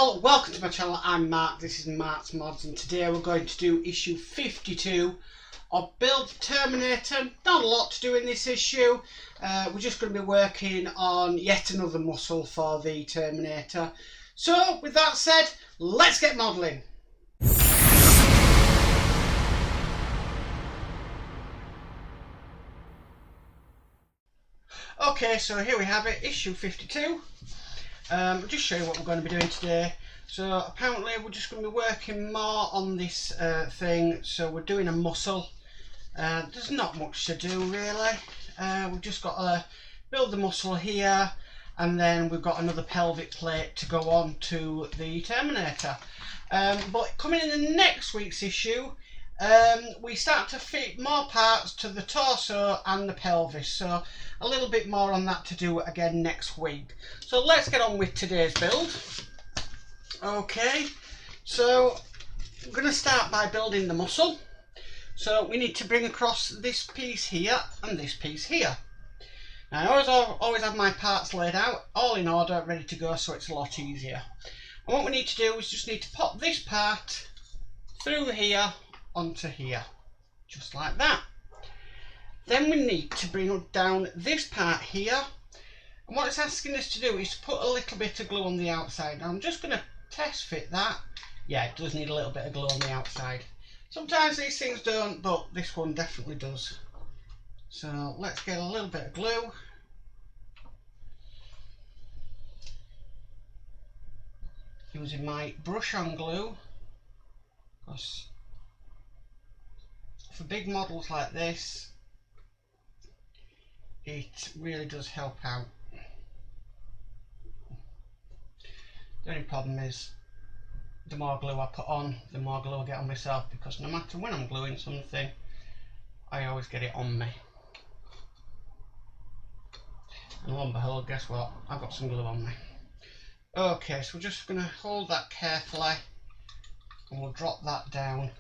all, welcome to my channel. I'm Mark, this is Mark's Mods, and today we're going to do issue 52 of Build Terminator. Not a lot to do in this issue. We're just going to be working on yet another muscle for the Terminator. So with that said, let's get modelling. Okay, so here we have it, issue 52. I'll just show you what we're going to be doing today. So apparently we're just going to be working more on this thing. So we're doing a muscle. There's not much to do really. We've just got to build the muscle here, and then we've got another pelvic plate to go on to the Terminator. But coming in the next week's issue, we start to fit more parts to the torso and the pelvis, so a little bit more on that to do again next week. So let's get on with today's build. Okay, so we're going to start by building the muscle. So we need to bring across this piece here and this piece here. Now I always have my parts laid out all in order, ready to go, so it's a lot easier. And what we need to do is just need to pop this part through here onto here, just like that. Then we need to bring down this part here, and what it's asking us to do is put a little bit of glue on the outside. Now I'm just going to test fit that. Yeah, it does need a little bit of glue on the outside. Sometimes these things don't, but this one definitely does. So let's get a little bit of glue. Using my brush on glue, because for big models like this, it really does help out. The only problem is the more glue I put on, the more glue I get on myself, because no matter when I'm gluing something, I always get it on me. And lo and behold, guess what? I've got some glue on me. Okay, so we're just going to hold that carefully, and we'll drop that down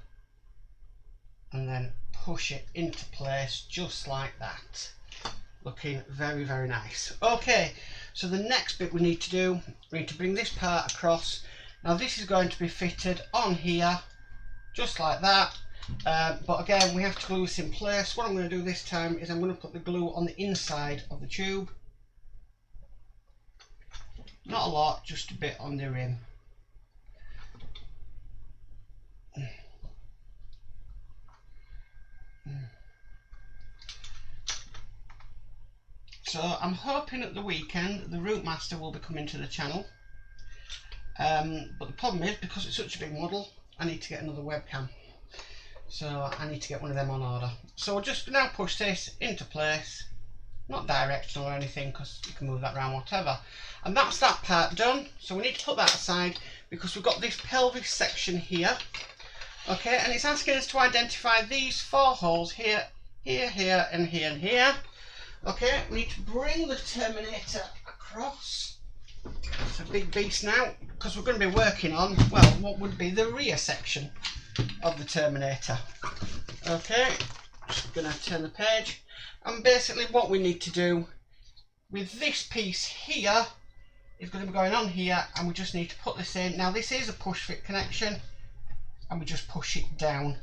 and then push it into place just like that. Looking very, very nice. Okay, so the next bit we need to do, we need to bring this part across. Now this is going to be fitted on here just like that, but again we have to glue this in place. What I'm going to do this time is I'm going to put the glue on the inside of the tube. Not a lot, just a bit on the rim. So I'm hoping at the weekend the Route Master will be coming to the channel, but the problem is, because it's such a big model, I need to get another webcam, so I need to get one of them on order. So we'll just now push this into place, not directional or anything, because you can move that around, whatever. And that's that part done. So we need to put that aside because we've got this pelvis section here. Okay, and it's asking us to identify these 4 holes here, here, here, and here, and here. Okay, we need to bring the Terminator across. It's a big beast now, because we're going to be working on, well, what would be the rear section of the Terminator. Okay, just going to turn the page. And basically what we need to do with this piece here is going to be going on here, and we just need to put this in. Now this is a push fit connection, and we just push it down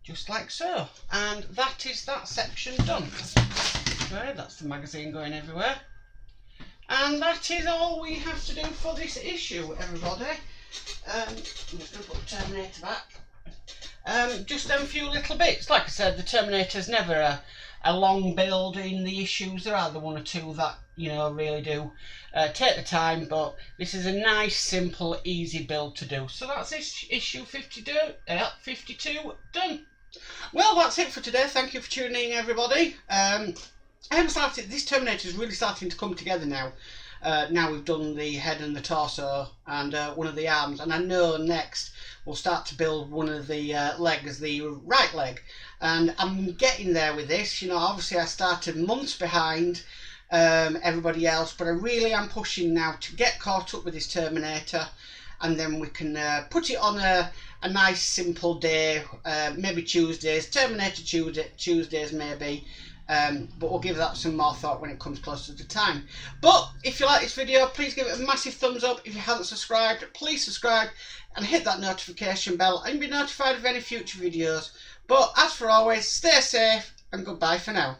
just like so, and that is that section done. Okay, that's the magazine going everywhere, and that is all we have to do for this issue, everybody. I'm just going to put the Terminator back. Just a few little bits. Like I said, the Terminator's never a long build in the issues. There are the 1 or 2 that, you know, really do take the time, but this is a nice, simple, easy build to do. So that's issue 52 done. Well, that's it for today. Thank you for tuning in, everybody. This Terminator is really starting to come together now. Now we've done the head and the torso and one of the arms, and I know next we'll start to build one of the legs, the right leg, and I'm getting there with this. You know, obviously I started months behind everybody else, but I really am pushing now to get caught up with this Terminator, and then we can put it on a nice simple day, maybe Tuesdays, Terminator Tuesdays maybe, but we'll give that some more thought when it comes closer to the time. But if you like this video, please give it a massive thumbs up. If you haven't subscribed, please subscribe and hit that notification bell and be notified of any future videos. But as for always, stay safe and goodbye for now.